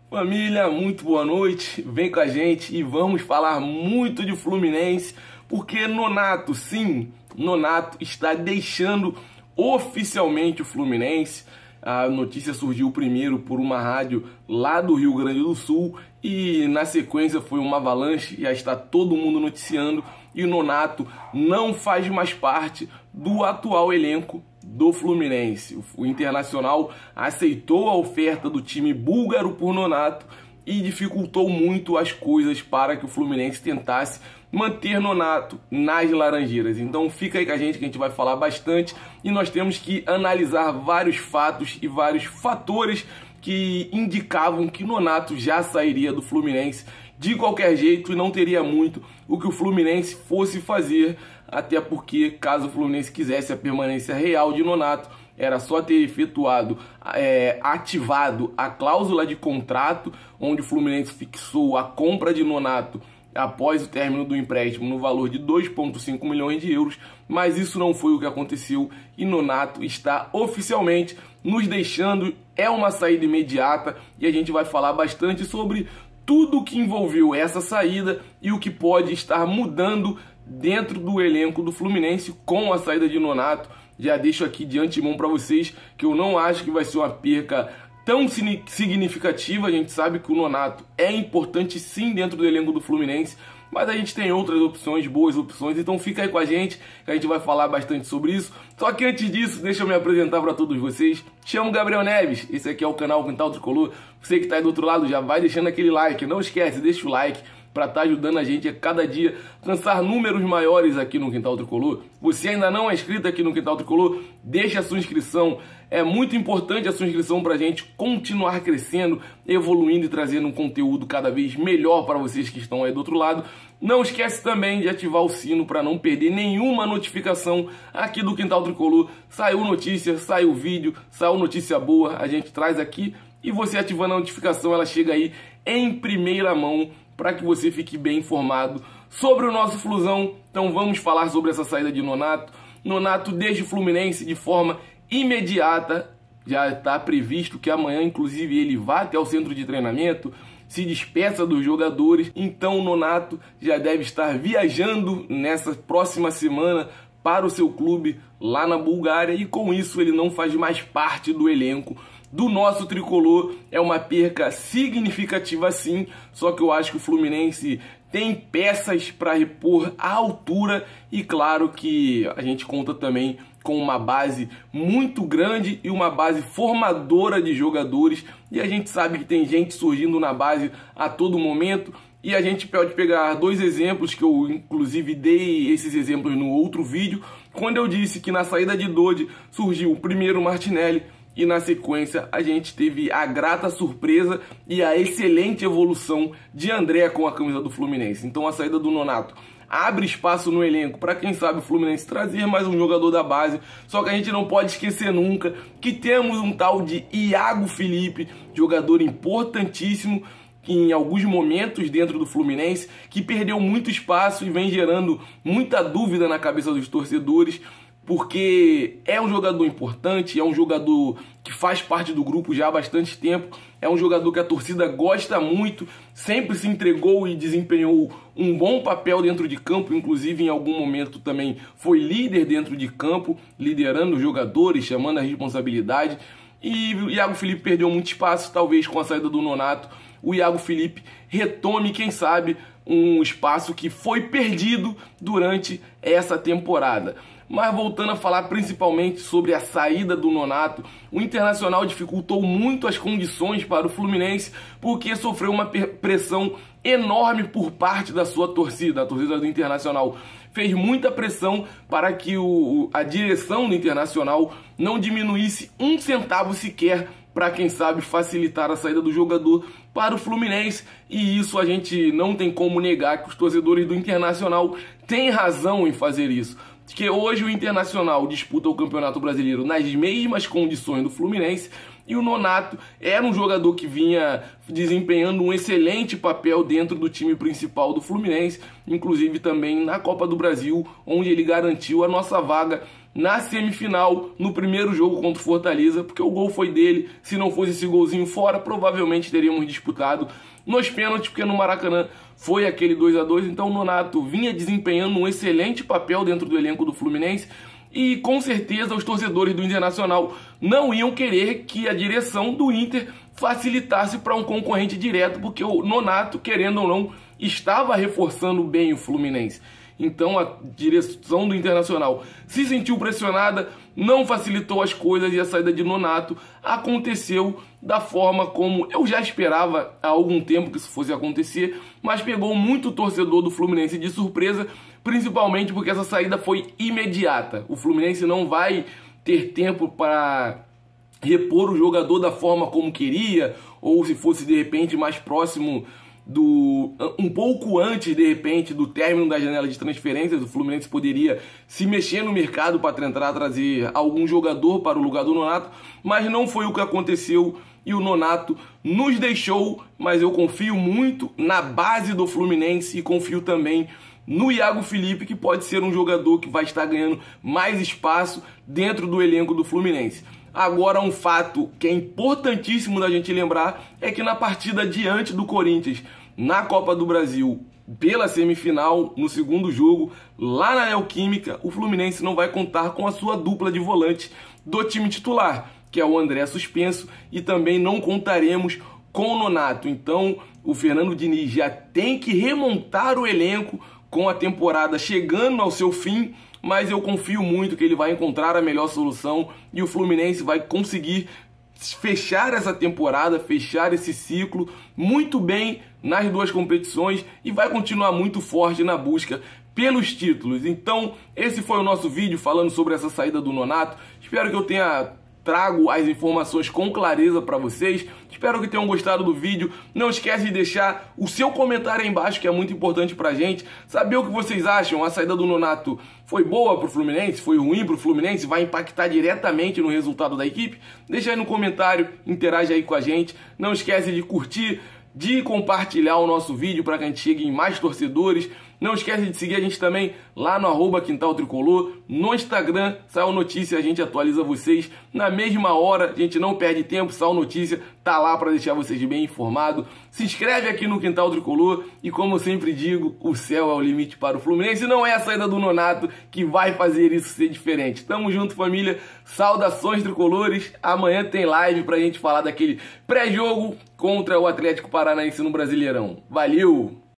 Família, muito boa noite, vem com a gente e vamos falar muito de Fluminense, porque Nonato, sim, Nonato está deixando oficialmente o Fluminense. A notícia surgiu primeiro por uma rádio lá do Rio Grande do Sul e na sequência foi uma avalanche, já está todo mundo noticiando e o Nonato não faz mais parte do atual elenco do Fluminense. O Internacional aceitou a oferta do time búlgaro por Nonato e dificultou muito as coisas para que o Fluminense tentasse manter Nonato nas Laranjeiras. Então fica aí com a gente vai falar bastante e nós temos que analisar vários fatos e vários fatores que indicavam que Nonato já sairia do Fluminense de qualquer jeito e não teria muito o que o Fluminense fosse fazer, até porque caso o Fluminense quisesse a permanência real de Nonato, era só ter ativado a cláusula de contrato, onde o Fluminense fixou a compra de Nonato após o término do empréstimo no valor de 2,5 milhões de euros, mas isso não foi o que aconteceu e Nonato está oficialmente nos deixando. É uma saída imediata e a gente vai falar bastante sobre tudo que envolveu essa saída e o que pode estar mudando dentro do elenco do Fluminense com a saída de Nonato. Já deixo aqui de antemão para vocês que eu não acho que vai ser uma perca tão significativa. A gente sabe que o Nonato é importante sim dentro do elenco do Fluminense, mas a gente tem outras opções, boas opções, então fica aí com a gente que a gente vai falar bastante sobre isso. Só que antes disso, deixa eu me apresentar para todos vocês. Chamo Gabriel Neves, esse aqui é o canal Quintal Tricolor. Você que está aí do outro lado já vai deixando aquele like, não esquece, deixa o like para estar ajudando a gente a cada dia alcançar números maiores aqui no Quintal Tricolor. Você ainda não é inscrito aqui no Quintal Tricolor, deixa a sua inscrição. É muito importante a sua inscrição para a gente continuar crescendo, evoluindo e trazendo um conteúdo cada vez melhor para vocês que estão aí do outro lado. Não esquece também de ativar o sino para não perder nenhuma notificação aqui do Quintal Tricolor. Saiu notícia, saiu vídeo, saiu notícia boa, a gente traz aqui e você ativando a notificação, ela chega aí em primeira mão para que você fique bem informado sobre o nosso Flusão. Então vamos falar sobre essa saída de Nonato. Nonato deixa o Fluminense de forma imediata, já está previsto que amanhã inclusive ele vá até o centro de treinamento, se despeça dos jogadores, então o Nonato já deve estar viajando nessa próxima semana para o seu clube lá na Bulgária e com isso ele não faz mais parte do elenco do nosso tricolor. É uma perca significativa sim, só que eu acho que o Fluminense tem peças para repor à altura e claro que a gente conta também com uma base muito grande e uma base formadora de jogadores e a gente sabe que tem gente surgindo na base a todo momento e a gente pode pegar dois exemplos que eu inclusive dei esses exemplos no outro vídeo, quando eu disse que na saída de Dodi surgiu primeiro o Martinelli e na sequência a gente teve a grata surpresa e a excelente evolução de André com a camisa do Fluminense. Então a saída do Nonato abre espaço no elenco para quem sabe o Fluminense trazer mais um jogador da base. Só que a gente não pode esquecer nunca que temos um tal de Iago Felipe, jogador importantíssimo em alguns momentos dentro do Fluminense, que perdeu muito espaço e vem gerando muita dúvida na cabeça dos torcedores, porque é um jogador importante, é um jogador que faz parte do grupo já há bastante tempo, é um jogador que a torcida gosta muito, sempre se entregou e desempenhou um bom papel dentro de campo, inclusive em algum momento também foi líder dentro de campo, liderando os jogadores, chamando a responsabilidade, e o Iago Felipe perdeu muito espaço, talvez com a saída do Nonato, o Iago Felipe retome, quem sabe, um espaço que foi perdido durante essa temporada. Mas voltando a falar principalmente sobre a saída do Nonato, o Internacional dificultou muito as condições para o Fluminense porque sofreu uma pressão enorme por parte da sua torcida. A torcida do Internacional fez muita pressão para que a direção do Internacional não diminuísse um centavo sequer para, quem sabe, facilitar a saída do jogador para o Fluminense. E isso a gente não tem como negar que os torcedores do Internacional têm razão em fazer isso. Porque hoje o Internacional disputa o Campeonato Brasileiro nas mesmas condições do Fluminense e o Nonato era um jogador que vinha desempenhando um excelente papel dentro do time principal do Fluminense, inclusive também na Copa do Brasil, onde ele garantiu a nossa vaga na semifinal, no primeiro jogo contra o Fortaleza, porque o gol foi dele. Se não fosse esse golzinho fora, provavelmente teríamos disputado nos pênaltis, porque no Maracanã foi aquele 2-2. Então o Nonato vinha desempenhando um excelente papel dentro do elenco do Fluminense, e com certeza os torcedores do Internacional não iam querer que a direção do Inter facilitasse para um concorrente direto, porque o Nonato, querendo ou não, estava reforçando bem o Fluminense. Então a direção do Internacional se sentiu pressionada, não facilitou as coisas, e a saída de Nonato aconteceu da forma como eu já esperava há algum tempo que isso fosse acontecer, mas pegou muito torcedor do Fluminense de surpresa, principalmente porque essa saída foi imediata. O Fluminense não vai ter tempo para repor o jogador da forma como queria, ou se fosse de repente mais próximo um pouco antes, de repente, do término da janela de transferências, o Fluminense poderia se mexer no mercado para tentar trazer algum jogador para o lugar do Nonato, mas não foi o que aconteceu, e o Nonato nos deixou. Mas eu confio muito na base do Fluminense e confio também no Iago Felipe, que pode ser um jogador que vai estar ganhando mais espaço dentro do elenco do Fluminense. Agora, um fato que é importantíssimo da gente lembrar é que na partida diante do Corinthians, na Copa do Brasil, pela semifinal, no segundo jogo, lá na Neoquímica, o Fluminense não vai contar com a sua dupla de volante do time titular, que é o André suspenso, e também não contaremos com o Nonato. Então, o Fernando Diniz já tem que remontar o elenco com a temporada chegando ao seu fim, mas eu confio muito que ele vai encontrar a melhor solução e o Fluminense vai conseguir fechar essa temporada, fechar esse ciclo muito bem nas duas competições, e vai continuar muito forte na busca pelos títulos. Então, esse foi o nosso vídeo falando sobre essa saída do Nonato. Espero que eu tenha trago as informações com clareza para vocês. Espero que tenham gostado do vídeo. Não esquece de deixar o seu comentário aí embaixo, que é muito importante pra gente saber o que vocês acham. A saída do Nonato foi boa pro Fluminense? Foi ruim pro Fluminense? Vai impactar diretamente no resultado da equipe? Deixa aí no comentário, interage aí com a gente. Não esquece de curtir, de compartilhar o nosso vídeo para que a gente chegue em mais torcedores. Não esquece de seguir a gente também lá no @QuintalTricolor, no Instagram. Saiu notícia, a gente atualiza vocês na mesma hora, a gente não perde tempo, saiu notícia, tá lá para deixar vocês bem informados. Se inscreve aqui no Quintal Tricolor e, como eu sempre digo, o céu é o limite para o Fluminense, e não é a saída do Nonato que vai fazer isso ser diferente. Tamo junto, família, saudações tricolores. Amanhã tem live pra gente falar daquele pré-jogo contra o Atlético Paranaense no Brasileirão. Valeu!